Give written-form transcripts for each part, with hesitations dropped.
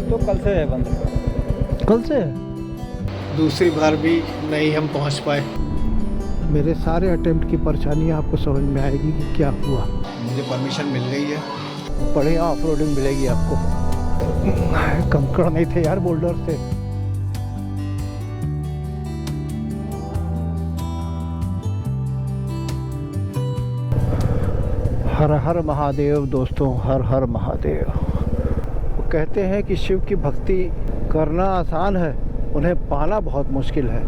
तो कल से है बंद। कल से दूसरी बार भी नहीं हम पहुंच पाए। मेरे सारे अटेम्प्ट की परेशानियाँ आपको समझ में आएगी कि क्या हुआ। मुझे परमिशन मिल गई है। बढ़िया ऑफ रोडिंग मिलेगी आपको। कंकड़ नहीं थे यार, बोल्डर थे। हर हर महादेव दोस्तों, हर हर महादेव। वो कहते हैं कि शिव की भक्ति करना आसान है, उन्हें पाना बहुत मुश्किल है।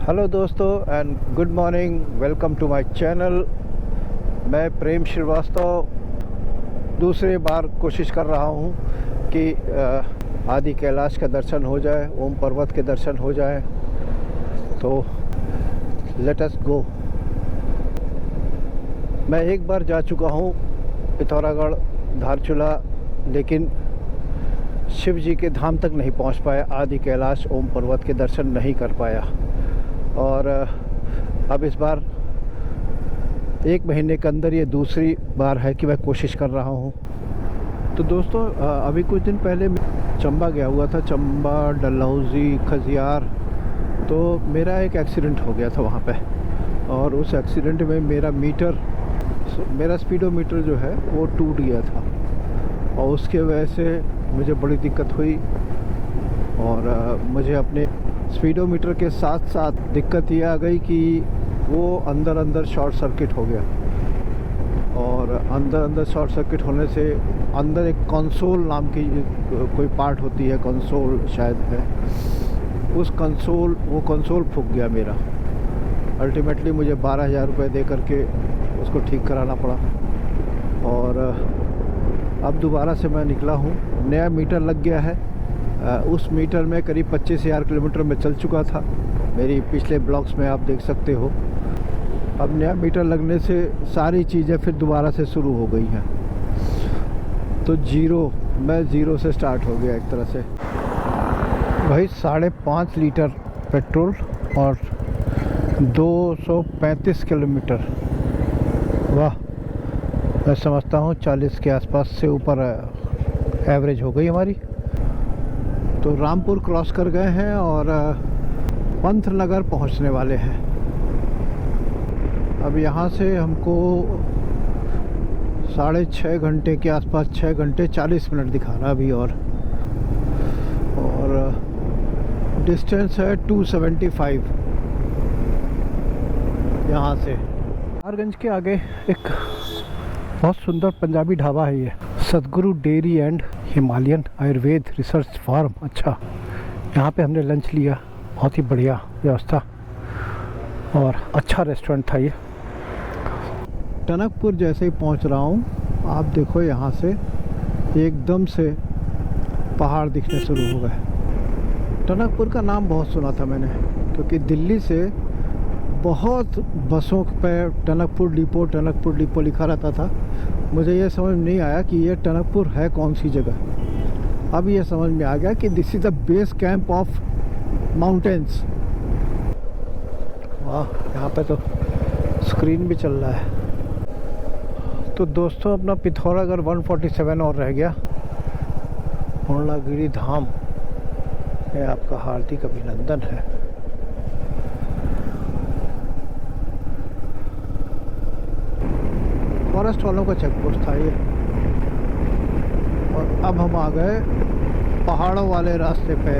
हेलो दोस्तों and good morning, welcome to my channel. मैं प्रेम श्रीवास्तव दूसरी बार कोशिश कर रहा हूँ कि आदि कैलाश का दर्शन हो जाए, ओम पर्वत के दर्शन हो जाए। तो लेट अस गो। मैं एक बार जा चुका हूँ पिथौरागढ़, धारचूला, लेकिन शिव जी के धाम तक नहीं पहुँच पाया। आदि कैलाश ओम पर्वत के दर्शन नहीं कर पाया। और अब इस बार 1 महीने के अंदर ये दूसरी बार है कि मैं कोशिश कर रहा हूँ। तो दोस्तों अभी कुछ दिन पहले चंबा गया हुआ था, चंबा, डलहौजी, खजियार। तो मेरा एक एक्सीडेंट हो गया था वहाँ पे, और उस एक्सीडेंट में मेरा स्पीडोमीटर जो है वो टूट गया था, और उसके वजह से मुझे बड़ी दिक्कत हुई। और मुझे अपने स्पीडोमीटर के साथ साथ दिक्कत ये आ गई कि वो अंदर शॉर्ट सर्किट हो गया। और अंदर शॉर्ट सर्किट होने से अंदर एक कंसोल नाम की कोई पार्ट होती है, कंसोल शायद है, वो कंसोल फूक गया मेरा। अल्टीमेटली मुझे 12,000 रुपये दे करके उसको ठीक कराना पड़ा। और अब दोबारा से मैं निकला हूँ। नया मीटर लग गया है। उस मीटर में करीब 25,000 किलोमीटर में चल चुका था। मेरी पिछले ब्लॉग्स में आप देख सकते हो। अब नया मीटर लगने से सारी चीज़ें फिर दोबारा से शुरू हो गई हैं। तो मैं ज़ीरो से स्टार्ट हो गया एक तरह से। भाई 5.5 लीटर पेट्रोल और 235 किलोमीटर। वाह, मैं समझता हूँ 40 के आसपास से ऊपर एवरेज हो गई हमारी। तो रामपुर क्रॉस कर गए हैं और पंतनगर पहुँचने वाले हैं। अब यहाँ से हमको 6.5 घंटे के आसपास, 6 घंटे 40 मिनट दिखा रहा अभी। और डिस्टेंस है 275 यहाँ से। नारगंज के आगे एक बहुत सुंदर पंजाबी ढाबा है, ये Satguru dairy and Himalayan Ayurveda research farm. अच्छा, यहाँ पे हमने लंच लिया, बहुत ही बढ़िया व्यवस्था और अच्छा रेस्टोरेंट था ये। टनकपुर जैसे ही पहुँच रहा हूँ, आप देखो यहाँ से एकदम से पहाड़ दिखने शुरू हो गए। टनकपुर का नाम बहुत सुना था मैंने, क्योंकि दिल्ली से बहुत बसों पे टनकपुर डिपो लिखा रहता था। मुझे ये समझ नहीं आया कि ये टनकपुर है कौन सी जगह। अब ये समझ में आ गया कि this is the base camp of mountains. वाह, यहाँ पे तो स्क्रीन भी चल रहा है। तो दोस्तों अपना पिथौरागढ़ 147 और रह गया। पूर्णागिरि धाम में आपका हार्दिक अभिनंदन है। फॉरेस्ट वालों का चेक पोस्ट था ये। और अब हम आ गए पहाड़ों वाले रास्ते पे।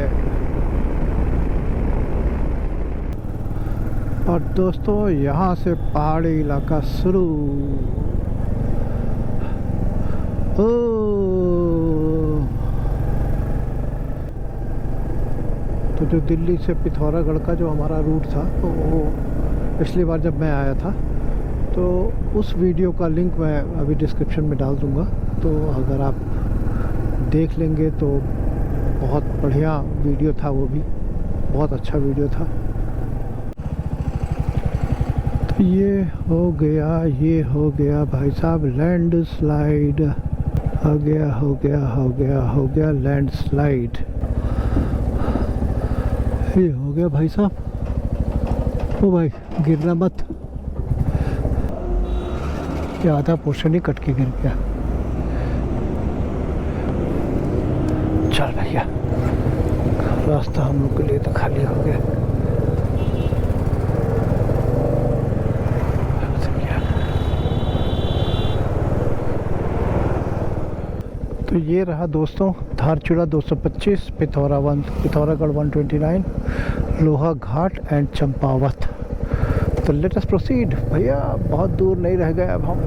और दोस्तों यहाँ से पहाड़ी इलाका शुरू। तो जो दिल्ली से पिथौरागढ़ का जो हमारा रूट था, तो वो पिछली बार जब मैं आया था, तो उस वीडियो का लिंक मैं अभी डिस्क्रिप्शन में डाल दूँगा। तो अगर आप देख लेंगे तो बहुत बढ़िया वीडियो था, वो भी बहुत अच्छा वीडियो था। तो ये हो गया भाई साहब लैंड स्लाइड। हो गया लैंड स्लाइड। ये हो गया भाई साहब। ओ भाई, गिरना मत। ये आधा पोर्शन ही कट के गिर गया। चल भैया, रास्ता हम लोग के लिए तो खाली हो गया। तो ये रहा दोस्तों धारचूला 225, पिथौरागढ़ 129, लोहा घाट एंड चंपावत। तो लेट अस प्रोसीड भैया, बहुत दूर नहीं रह गए अब हम।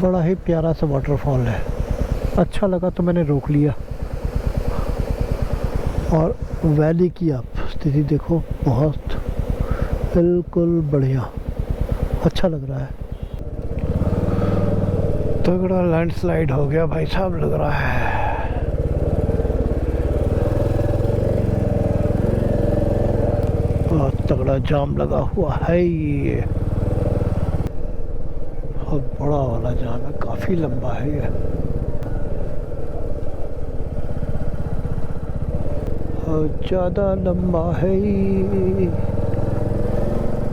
बड़ा ही प्यारा सा वाटरफॉल है, अच्छा लगा तो मैंने रोक लिया। और वैली की आप स्थिति देखो, बहुत बिल्कुल बढ़िया, अच्छा लग रहा है। तगड़ा लैंडस्लाइड हो गया भाई साहब, लग रहा है। बहुत तगड़ा जाम लगा हुआ है ये, बहुत बड़ा वाला जाम है, काफी लंबा है ये। बहुत ज्यादा लंबा है ये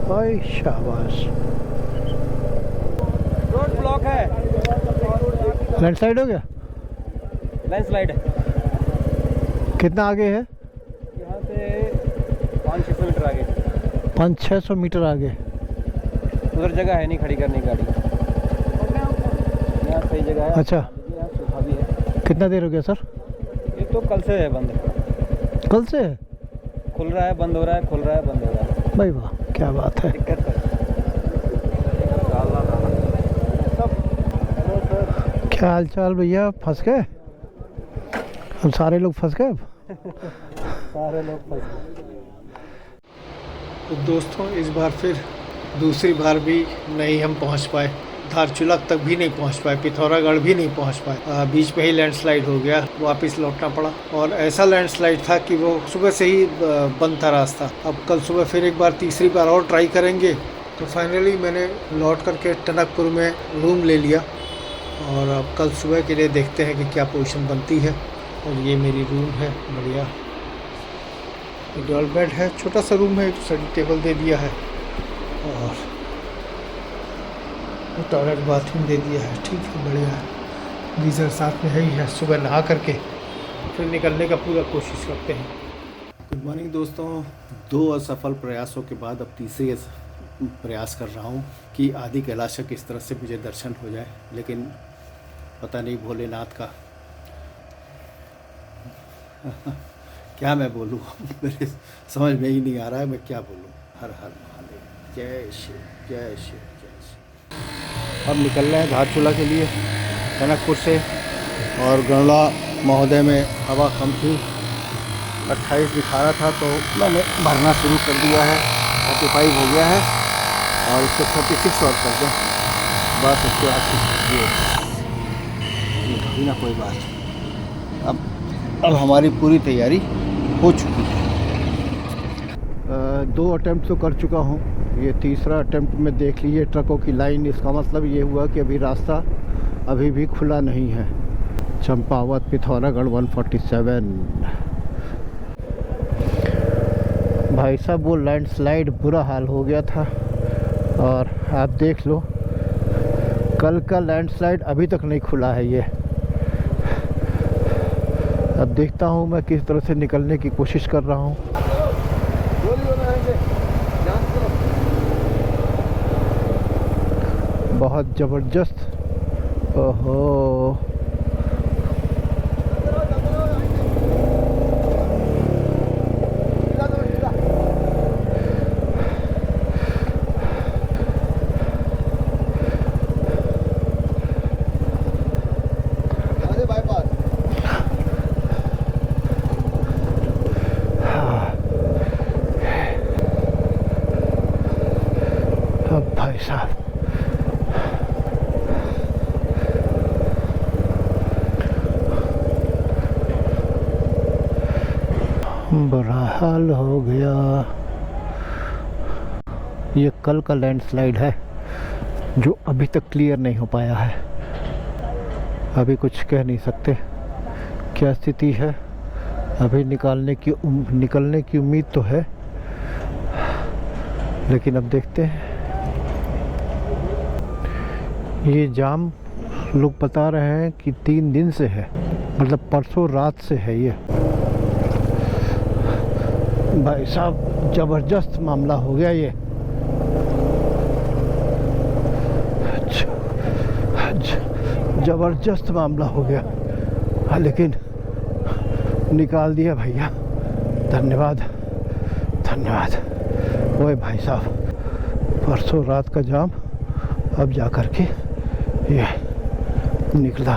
भाई, शाबाश। रोड ब्लॉक है, लैंडस्लाइड हो गया। लैंडस्लाइड कितना आगे है? यहाँ से 500-600 मीटर आगे। 500-600 मीटर आगे। उधर जगह है नहीं खड़ी करने की गाड़ी, यहाँ सही जगह है। अच्छा, यहाँ सूखा भी है। कितना देर हो गया सर? ये तो कल से है बंद, कल से है? खुल रहा है बंद हो रहा है, खुल रहा है बंद हो रहा है। भाई वाह, क्या बात है। दिक्कत है। क्या हाल चाल भैया, फंस गए? हम सारे लोग फंस गए अब। सारे लोग फंस गए। तो दोस्तों इस बार फिर दूसरी बार भी नहीं हम पहुंच पाए, धारचूला तक भी नहीं पहुंच पाए, पिथौरागढ़ भी नहीं पहुंच पाए। बीच में ही लैंडस्लाइड हो गया, वापस लौटना पड़ा। और ऐसा लैंडस्लाइड था कि वो सुबह से ही बंद था रास्ता। अब कल सुबह फिर एक बार, तीसरी बार और ट्राई करेंगे। तो फाइनली मैंने लौट करके टनकपुर में रूम ले लिया, और अब कल सुबह के लिए देखते हैं कि क्या पोजीशन बनती है। और ये मेरी रूम है, बढ़िया डबल बेड है, छोटा सा रूम है, स्टडी टेबल दे दिया है, और टॉयलेट बाथरूम दे दिया है। ठीक है, बढ़िया है। गीज़र साथ में है ही है। सुबह नहा करके फिर निकलने का पूरा कोशिश करते हैं। गुड मॉर्निंग दोस्तों, 2 असफल प्रयासों के बाद अब तीसरे प्रयास कर रहा हूँ कि आदि कैलाश किस तरह से मुझे दर्शन हो जाए, लेकिन पता नहीं भोलेनाथ का क्या मैं बोलूँ, मेरे समझ में ही नहीं आ रहा है मैं क्या बोलूँ। हर हर महादेव, जय शिव जय शिव जय शिव। अब निकल रहे हैं धारचूला के लिए टनकपुर से, और गणला महोदय में हवा कम थी, 28 दिखा रहा था, तो मैंने भरना शुरू कर दिया है। 35 हो गया है, और इसको 36 और कर दें बस। उसके बाद ये ना कोई बात। अब हमारी पूरी तैयारी हो चुकी है। 2 अटेम्प्ट तो कर चुका हूँ, ये तीसरा अटेम्प्ट में देख लीजिए ट्रकों की लाइन। इसका मतलब ये हुआ कि अभी रास्ता अभी भी खुला नहीं है। चंपावत पिथौरागढ़ 147। भाई साहब वो लैंडस्लाइड बुरा हाल हो गया था, और आप देख लो कल का लैंडस्लाइड अभी तक नहीं खुला है ये। अब देखता हूँ मैं किस तरह से निकलने की कोशिश कर रहा हूँ। बहुत ज़बरदस्त, ओहो भाई साहब, बुरा हाल हो गया। ये कल का लैंडस्लाइड है जो अभी तक क्लियर नहीं हो पाया है। अभी कुछ कह नहीं सकते क्या स्थिति है। अभी निकलने की उम्मीद तो है, लेकिन अब देखते हैं। ये जाम लोग बता रहे हैं कि 3 दिन से है, मतलब परसों रात से है ये। भाई साहब ज़बरदस्त मामला हो गया ये। ज़बरदस्त मामला हो गया। हाँ, लेकिन निकाल दिया भैया, धन्यवाद धन्यवाद। ओए भाई साहब, परसों रात का जाम अब जा कर के ये निकला।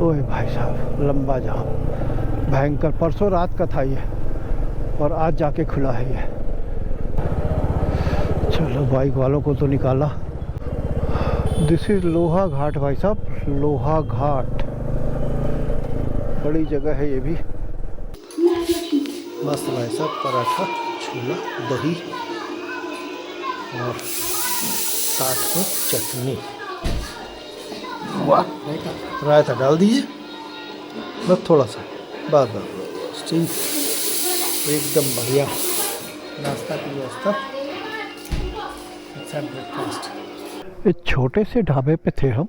ओए भाई साहब, लंबा जाम, भयंकर। परसों रात का था ये और आज जाके खुला है ये। चलो, बाइक वालों को तो निकाला। दिस इज लोहा घाट भाई साहब, लोहा घाट। बड़ी जगह है ये भी। मस्त भाई साहब, पराठा, छोला, दही और साथ में चटनी। वाह, रायता डाल दीजिए बस थोड़ा सा, बस ठीक, एकदम बढ़िया नाश्ता की व्यवस्था। अच्छा ब्रेकफास्ट। एक छोटे से ढाबे पे थे हम,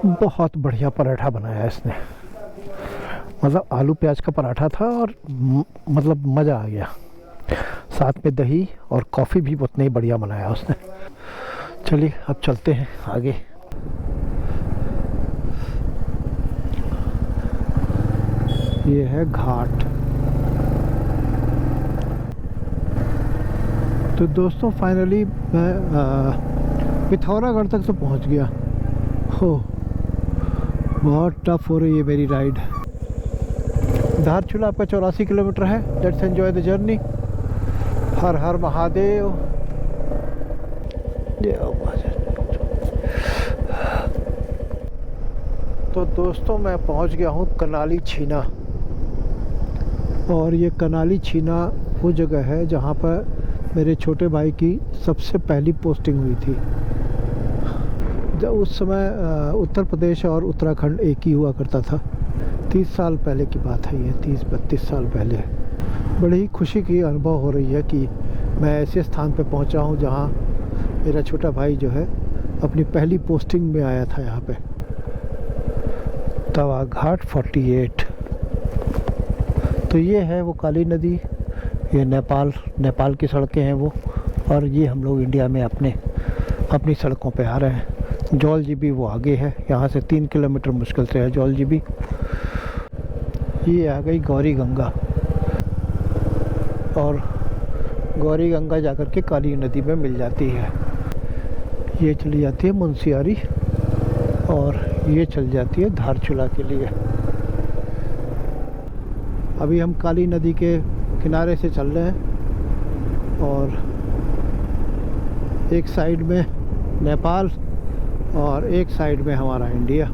बहुत बढ़िया पराठा बनाया इसने। मतलब आलू प्याज का पराठा था और मतलब मज़ा आ गया। साथ में दही और कॉफ़ी भी उतना ही बढ़िया बनाया उसने। चलिए अब चलते हैं आगे। ये है घाट। तो दोस्तों फाइनली मैं पिथौरागढ़ तक तो पहुंच गया। हो, बहुत टफ हो रही है मेरी राइड। धारचूला आपका 84 किलोमीटर है। Let's enjoy the journey. हर हर महादेव। तो दोस्तों मैं पहुंच गया हूं कनाली छीना। और ये कनाली छीना वो जगह है जहां पर मेरे छोटे भाई की सबसे पहली पोस्टिंग हुई थी। जब उस समय उत्तर प्रदेश और उत्तराखंड एक ही हुआ करता था। 30 साल पहले की बात है ये, 30-32 साल पहले। बड़ी ही खुशी की अनुभव हो रही है कि मैं ऐसे स्थान पे पहुंचा हूं जहां मेरा छोटा भाई जो है अपनी पहली पोस्टिंग में आया था यहाँ पे। तवा घाट 48। तो ये है वो काली नदी, ये नेपाल की सड़कें हैं वो। और ये हम लोग इंडिया में अपनी सड़कों पे आ रहे हैं। जौलजीबी वो आगे है, यहाँ से 3 किलोमीटर मुश्किल से है जौलजीबी। ये आ गई गौरी गंगा, और गौरी गंगा जाकर के काली नदी में मिल जाती है। ये चली जाती है मुंशियारी और ये चल जाती है धारचूला के लिए। अभी हम काली नदी के किनारे से चल रहे हैं और एक साइड में नेपाल और एक साइड में हमारा इंडिया।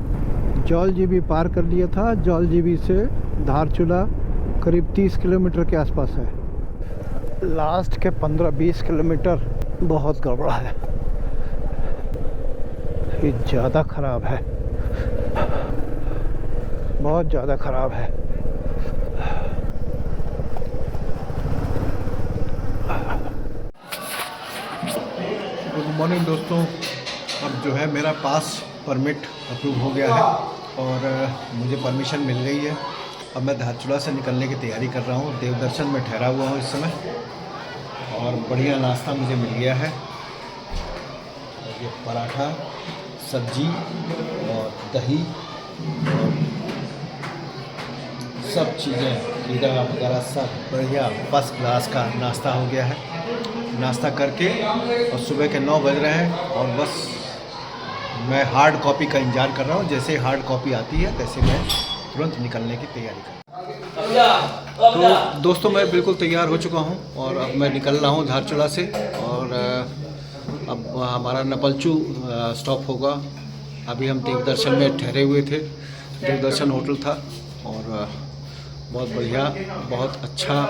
जौलजीबी पार कर लिया था। जौलजीबी से धारचूला करीब 30 किलोमीटर के आसपास है। लास्ट के 15-20 किलोमीटर बहुत गड़बड़ा है, ये ज़्यादा ख़राब है, बहुत ज़्यादा ख़राब है। गुड मॉर्निंग दोस्तों। अब जो है मेरा पास परमिट अप्रूव हो गया है और मुझे परमिशन मिल गई है। अब मैं धारचूला से निकलने की तैयारी कर रहा हूँ। देवदर्शन में ठहरा हुआ हूँ इस समय और बढ़िया नाश्ता मुझे मिल गया है। ये पराठा, सब्जी और दही और सब चीज़ें, खीरा वगैरह सब बढ़िया फर्स्ट क्लास का नाश्ता हो गया है। नाश्ता करके और सुबह के 9 बज रहे हैं और बस मैं हार्ड कॉपी का इंतज़ार कर रहा हूँ। जैसे हार्ड कॉपी आती है तैसे मैं तुरंत निकलने की तैयारी कर रहा हूँ। तो दोस्तों मैं बिल्कुल तैयार हो चुका हूँ और अब मैं निकल रहा हूँ धारचूला से। और अब हमारा नपलचू स्टॉप होगा। अभी हम देवदर्शन में ठहरे हुए थे। देवदर्शन होटल था और बहुत बढ़िया, बहुत अच्छा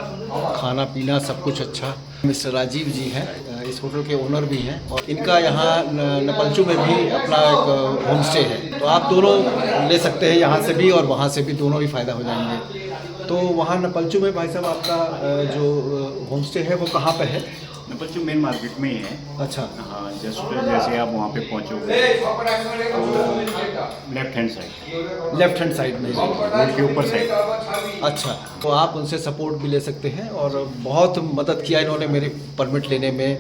खाना पीना सब कुछ अच्छा। मिस्टर राजीव जी हैं, इस होटल के ओनर भी हैं और इनका यहाँ नपलचू में भी अपना एक होम स्टे है। तो आप दोनों ले सकते हैं, यहाँ से भी और वहाँ से भी, दोनों ही फ़ायदा हो जाएंगे। तो वहाँ नपलचू में भाई साहब आपका जो होम स्टे है वो कहाँ पे है? बच्चों मेन मार्केट में ही है। अच्छा, हाँ, जस्ट जैसे आप वहाँ पे पहुँचोगे left hand side, left hand side में। रोड के ऊपर साइड। अच्छा, तो आप उनसे सपोर्ट भी ले सकते हैं और बहुत मदद किया इन्होंने मेरे परमिट लेने में।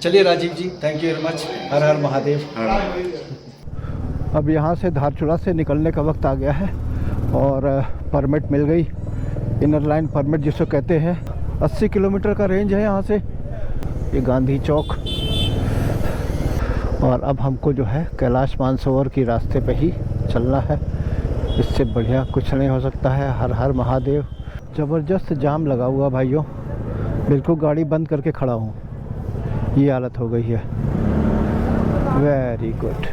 चलिए राजीव जी, थैंक यू वेरी मच। हर हर महादेव। अब यहाँ से धारचूला से निकलने का वक्त आ गया है और परमिट मिल गई। इनर लाइन परमिट जिसको कहते हैं। 80 किलोमीटर का रेंज है यहाँ से, ये गांधी चौक। और अब हमको जो है कैलाश मानसरोवर की रास्ते पे ही चलना है। इससे बढ़िया कुछ नहीं हो सकता है। हर हर महादेव। ज़बरदस्त जाम लगा हुआ भाइयों, बिल्कुल गाड़ी बंद करके खड़ा हूँ, ये हालत हो गई है। Very good.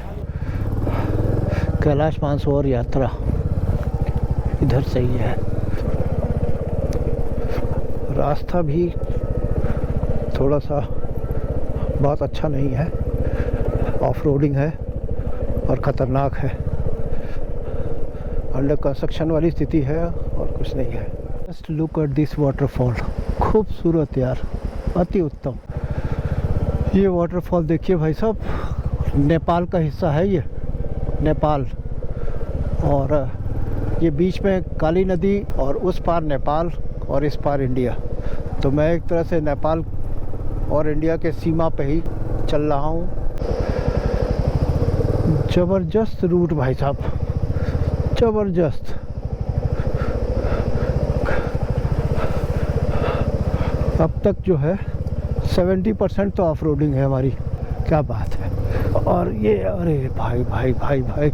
कैलाश मानसरोवर यात्रा इधर से ही है। रास्ता भी थोड़ा सा बहुत अच्छा नहीं है, ऑफ रोडिंग है और ख़तरनाक है। अंडर कंस्ट्रक्शन वाली स्थिति है और कुछ नहीं है। Just look at this waterfall, खूबसूरत यार, अति उत्तम। ये वाटरफॉल देखिए भाई साहब, नेपाल का हिस्सा है ये, नेपाल। और ये बीच में काली नदी और उस पार नेपाल और इस पार इंडिया। तो मैं एक तरह से नेपाल और इंडिया के सीमा पे ही चल रहा हूँ। ज़बरदस्त रूट भाई साहब, ज़बरदस्त। अब तक जो है 70% तो ऑफ रोडिंग है हमारी, क्या बात है। और ये अरे भाई भाई भाई भाई,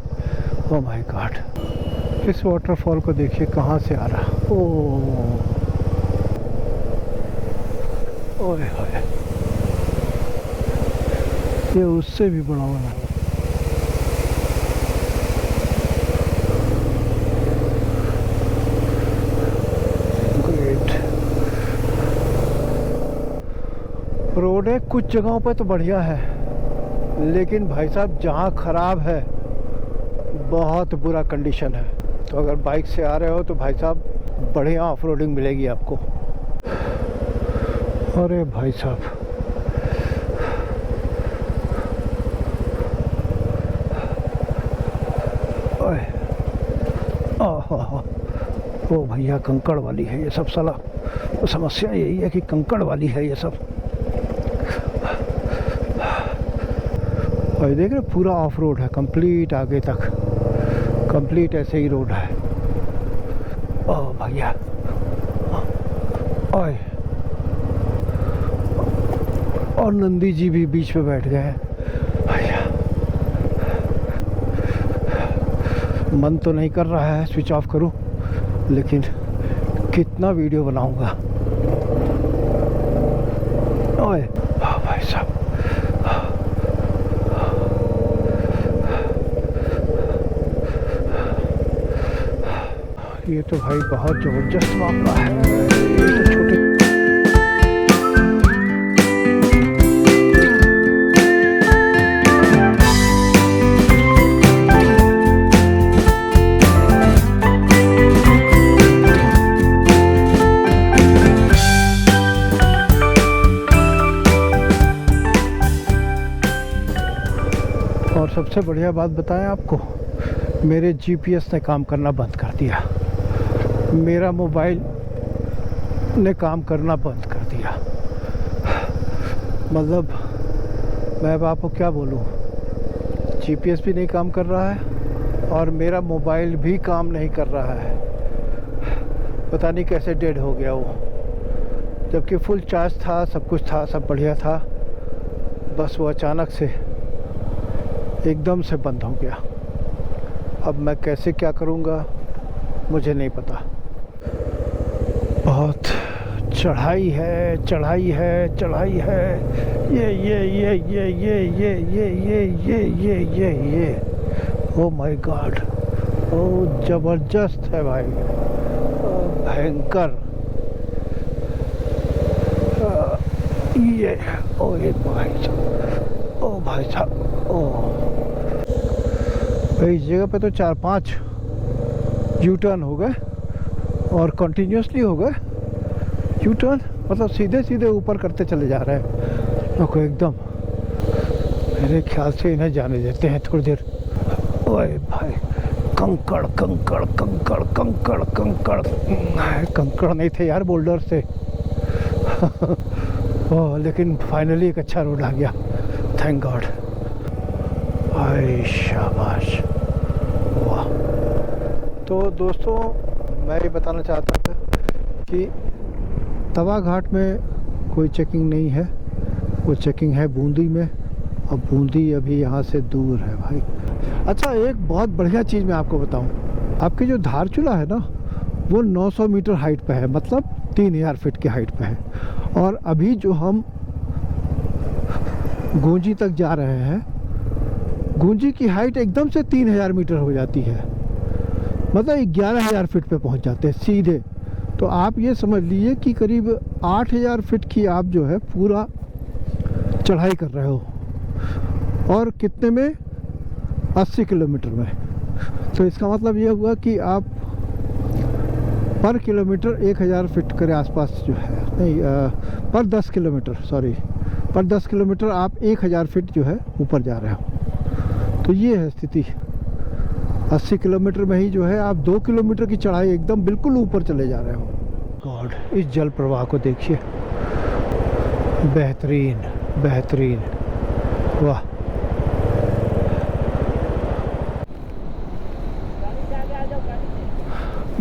ओ माय गॉड। इस वाटरफॉल को देखिए कहाँ से आ रहा। ओए होए, ये उससे भी बड़ा वाला। ग्रेट। रोडें कुछ जगहों पर तो बढ़िया है, लेकिन भाई साहब जहाँ ख़राब है बहुत बुरा कंडीशन है। तो अगर बाइक से आ रहे हो तो भाई साहब बढ़िया ऑफ रोडिंग मिलेगी आपको। अरे भाई साहब, ओए ओ भैया, कंकड़ वाली है ये सब साला। तो समस्या यही है कि कंकड़ वाली है ये सब। और देख रहे पूरा ऑफ रोड है, कंप्लीट आगे तक कंप्लीट ऐसे ही रोड है। ओ भैया, ओए, और नंदी जी भी बीच में बैठ गए हैं भैया। मन तो नहीं कर रहा है स्विच ऑफ करूं, लेकिन कितना वीडियो बनाऊंगा। ओए भाई साहब, ये तो भाई बहुत ज़बरदस्त मामला है। ये तो छोटे और सबसे बढ़िया बात बताएं आपको, मेरे जीपीएस ने काम करना बंद कर दिया। मेरा मोबाइल ने काम करना बंद कर दिया। मतलब मैं अब आपको क्या बोलूं, जीपीएस भी नहीं काम कर रहा है और मेरा मोबाइल भी काम नहीं कर रहा है। पता नहीं कैसे डेड हो गया वो, जबकि फुल चार्ज था, सब कुछ था, सब बढ़िया था। बस वो अचानक से एकदम से बंद हो गया। अब मैं कैसे क्या करूँगा मुझे नहीं पता। बहुत चढ़ाई है, चढ़ाई है, चढ़ाई है। ये ओ माय गॉड, ओ जबरदस्त है भाई, भयंकर। ये ओ ये भाई साहब, ओ भाई साहब, ओ भाई इस जगह पे तो 4-5 यू टर्न हो गए और कंटिन्यूसली हो गए यू टर्न। मतलब सीधे सीधे ऊपर करते चले जा रहे हैं। देखो एकदम, मेरे ख्याल से इन्हें जाने देते हैं थोड़ी देर। ओए भाई, कंकड़ कंकड़ कंकड़ कंकड़ कंकड़, कंकड़ नहीं थे यार, बोल्डर से। ओह, लेकिन फाइनली एक अच्छा रोड आ गया, थैंक गॉड। हाय शाबाश, वाह। तो दोस्तों, मैं ये बताना चाहता था कि तवा घाट में कोई चेकिंग नहीं है, वो चेकिंग है बूंदी में, और बूंदी अभी यहाँ से दूर है भाई। अच्छा, एक बहुत बढ़िया चीज़ मैं आपको बताऊं, आपकी जो धारचूला है ना, वो 900 मीटर हाइट पे है, मतलब 3000 फीट की हाइट पे है। और अभी जो हम गूंजी तक जा रहे हैं, गूंजी की हाइट एकदम से 3000 मीटर हो जाती है, मतलब 11000 फीट पे पहुंच जाते हैं सीधे। तो आप ये समझ लीजिए कि करीब 8000 फीट की आप जो है पूरा चढ़ाई कर रहे हो, और कितने में, 80 किलोमीटर में। तो इसका मतलब ये हुआ कि आप पर किलोमीटर 1000 फीट के आसपास जो है, नहीं, पर 10 किलोमीटर, सॉरी, पर 10 किलोमीटर आप 1000 फीट जो है ऊपर जा रहे हो। तो ये है स्थिति। 80 किलोमीटर में ही जो है आप 2 किलोमीटर की चढ़ाई एकदम बिल्कुल ऊपर चले जा रहे हो। गॉड, इस जल प्रवाह को देखिए, बेहतरीन बेहतरीन, वाह।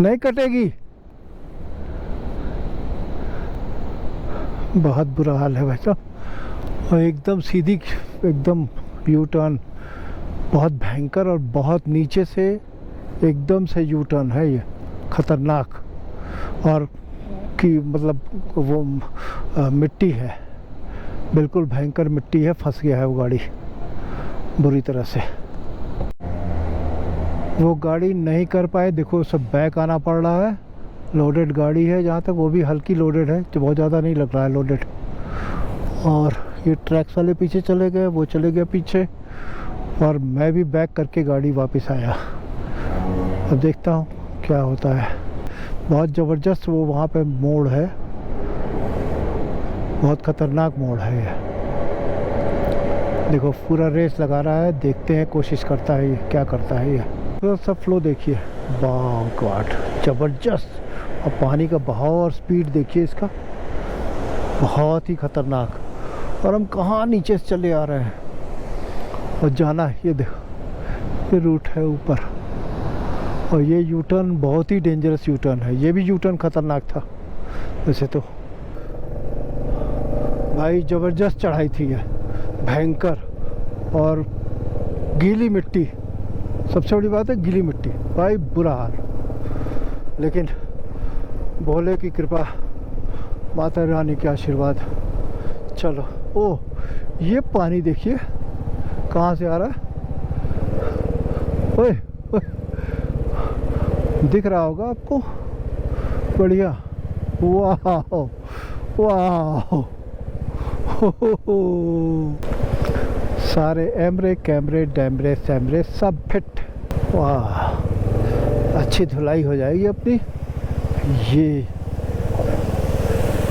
नहीं कटेगी, बहुत बुरा हाल है भाई साहब। और एकदम सीधी, एकदम यू टर्न, बहुत भयंकर, और बहुत नीचे से एकदम से यू टर्न है ये, खतरनाक। और कि मतलब वो मिट्टी है, बिल्कुल भयंकर मिट्टी है, फंस गया है वो गाड़ी बुरी तरह से। वो गाड़ी नहीं कर पाए, देखो सब बैक आना पड़ रहा है। लोडेड गाड़ी है जहाँ तक, वो भी हल्की लोडेड है, तो बहुत ज़्यादा नहीं लग रहा है लोडेड। और ये ट्रैक्स वाले पीछे चले गए, वो चले गए पीछे, और मैं भी बैक करके गाड़ी वापस आया। अब देखता हूँ क्या होता है। बहुत ज़बरदस्त वो वहाँ पे मोड़ है, बहुत ख़तरनाक मोड़ है ये। देखो पूरा रेस लगा रहा है, देखते हैं, कोशिश करता है ये, क्या करता है ये। तो सब फ्लो देखिए, वाह गॉड, ज़बरदस्त। और पानी का बहाव और स्पीड देखिए इसका, बहुत ही खतरनाक। और हम कहाँ नीचे से चले आ रहे हैं, और जाना है, ये देखो, ये रूट है ऊपर। और ये यू टर्न बहुत ही डेंजरस यू टर्न है, ये भी यू टर्न खतरनाक था वैसे तो भाई। ज़बरदस्त चढ़ाई थी ये, भयंकर, और गीली मिट्टी, सबसे बड़ी बात है गीली मिट्टी भाई, बुरा हाल। लेकिन भोले की कृपा, माता रानी के आशीर्वाद। चलो, ओ ये पानी देखिए कहाँ से आ रहा है, ओए ओए, दिख रहा होगा आपको, बढ़िया, वाह वाह, सारे एमरे कैमरे डैमरे सैमरे सब फिट, वाह, अच्छी धुलाई हो जाएगी अपनी। ये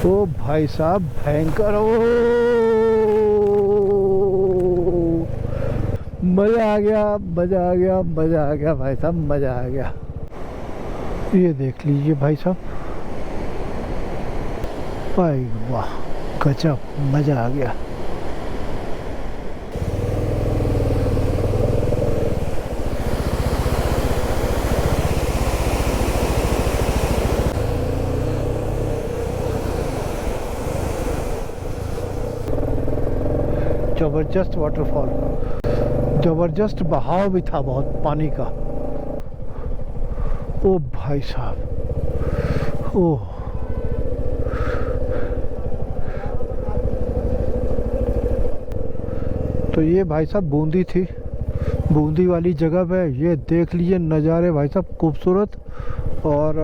ओ भाई साहब, भयंकर, ओ मज़ा आ गया, मज़ा आ गया, मज़ा आ गया भाई साहब, मज़ा आ गया। ये देख लीजिए भाई साहब, भाई वाह, गजब, मज़ा आ गया। ज़बरदस्त वाटरफॉल, ज़बरदस्त बहाव भी था बहुत पानी का। ओ भाई साहब, ओह, तो ये भाई साहब बूंदी थी, बूंदी वाली जगह पे ये देख लीजिए नज़ारे भाई साहब, खूबसूरत। और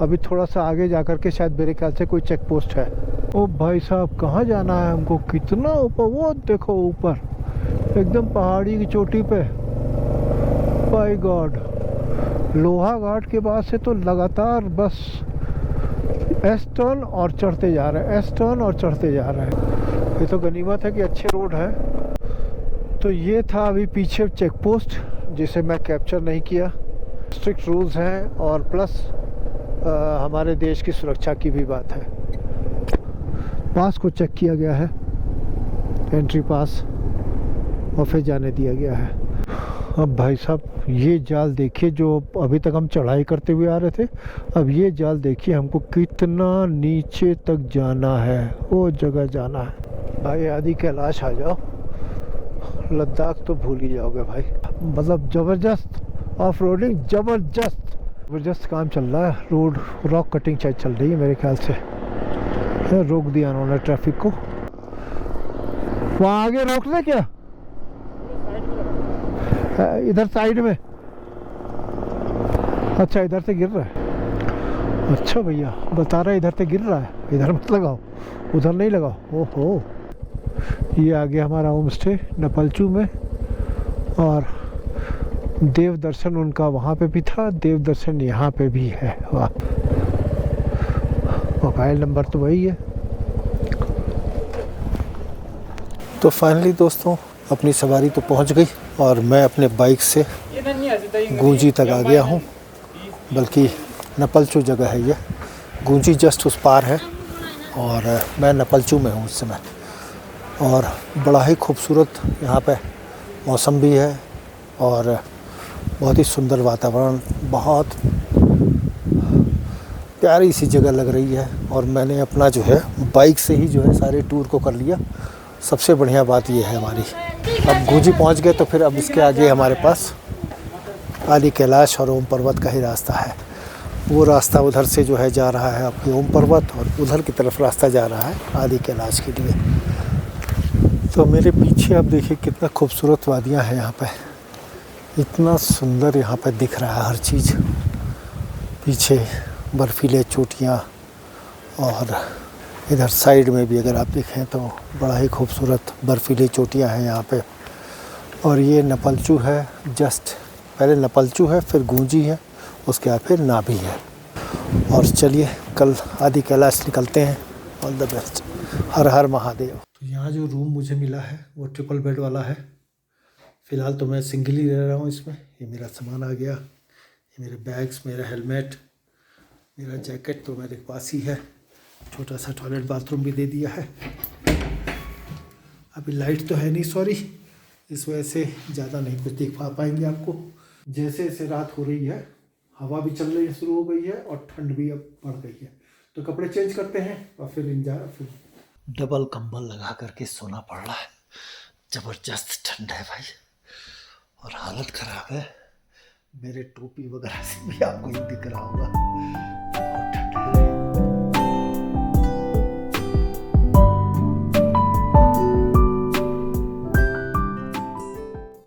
अभी थोड़ा सा आगे जाकर के शायद मेरे ख्याल से कोई चेक पोस्ट है। ओ भाई साहब, कहाँ जाना है हमको, कितना ऊपर, वो देखो ऊपर एकदम पहाड़ी की चोटी पे, बाय गॉड। लोहा घाट के बाद से तो लगातार बस एस टर्न और चढ़ते जा रहे हैं, एस टर्न और चढ़ते जा रहे हैं, ये तो गनीमत है कि अच्छे रोड है। तो ये था अभी पीछे चेक पोस्ट जिसे मैं कैप्चर नहीं किया। स्ट्रिक्ट रूल्स हैं और प्लस हमारे देश की सुरक्षा की भी बात है। पास को चेक किया गया है, एंट्री पास, और फिर जाने दिया गया है। अब भाई साहब ये जाल देखिए, जो अभी तक हम चढ़ाई करते हुए आ रहे थे, अब ये जाल देखिए हमको कितना नीचे तक जाना है, वो जगह जाना है। भाई आदि कैलाश आ जाओ, लद्दाख तो भूल ही जाओगे भाई। मतलब ज़बरदस्त ऑफ रोडिंग, ज़बरदस्त काम चल रहा है। रोड रॉक कटिंग शायद चल रही है मेरे ख्याल से। रोक दिया उन्होंने ट्रैफिक को। वहाँ आगे रोक ले क्या? इधर साइड में? अच्छा इधर से गिर रहा है। अच्छा भैया बता रहा है इधर से गिर रहा है, इधर मत लगाओ, उधर नहीं लगाओ। ओहो, ये आगे हमारा होम स्टे नपलचू में, और देव दर्शन उनका वहाँ पे भी था, देव दर्शन यहाँ पे भी है। वाह, मोबाइल नंबर तो वही है। तो फाइनली दोस्तों अपनी सवारी तो पहुँच गई और मैं अपने बाइक से गूंजी तक आ गया हूँ। बल्कि नपलचू जगह है ये, गूंजी जस्ट उस पार है और मैं नपलचू में हूँ इस समय। और बड़ा ही खूबसूरत यहाँ पे मौसम भी है और बहुत ही सुंदर वातावरण, बहुत प्यारी सी जगह लग रही है। और मैंने अपना जो है बाइक से ही जो है सारे टूर को कर लिया। सबसे बढ़िया बात ये है हमारी, अब गूंजी पहुँच गए तो फिर अब इसके आगे हमारे पास आदि कैलाश और ओम पर्वत का ही रास्ता है। वो रास्ता उधर से जो है जा रहा है आपके ओम पर्वत, और उधर की तरफ रास्ता जा रहा है आदि कैलाश के लिए। तो मेरे पीछे आप देखिए कितना खूबसूरत वादियाँ हैं यहाँ पे, इतना सुंदर यहाँ पे दिख रहा है हर चीज़। पीछे बर्फीले चोटियाँ और इधर साइड में भी अगर आप देखें तो बड़ा ही खूबसूरत बर्फीली चोटियाँ हैं यहाँ पे। और ये नपलचू है, जस्ट पहले नपलचू है, फिर गूंजी है, उसके बाद फिर नाभि है। और चलिए कल आदि कैलाश निकलते हैं। ऑल द बेस्ट, हर हर महादेव। तो यहाँ जो रूम मुझे मिला है वो ट्रिपल बेड वाला है। फ़िलहाल तो मैं सिंगल ही रह रहा हूँ इसमें। ये मेरा सामान आ गया, ये मेरे बैग्स, मेरा हेलमेट, मेरा जैकेट तो मेरे पास ही है। छोटा सा टॉयलेट बाथरूम भी दे दिया है। अभी लाइट तो है नहीं, सॉरी, इस वजह से ज़्यादा नहीं कुछ देख पाएंगे आपको। जैसे जैसे रात हो रही है हवा भी चल रही शुरू हो गई है और ठंड भी अब बढ़ गई है। तो कपड़े चेंज करते हैं और फिर डबल कंबल लगा करके सोना पड़ रहा है। ज़बरदस्त ठंड है भाई और हालत ख़राब है। मेरे टोपी वगैरह से भी आपको ये दिख रहा होगा।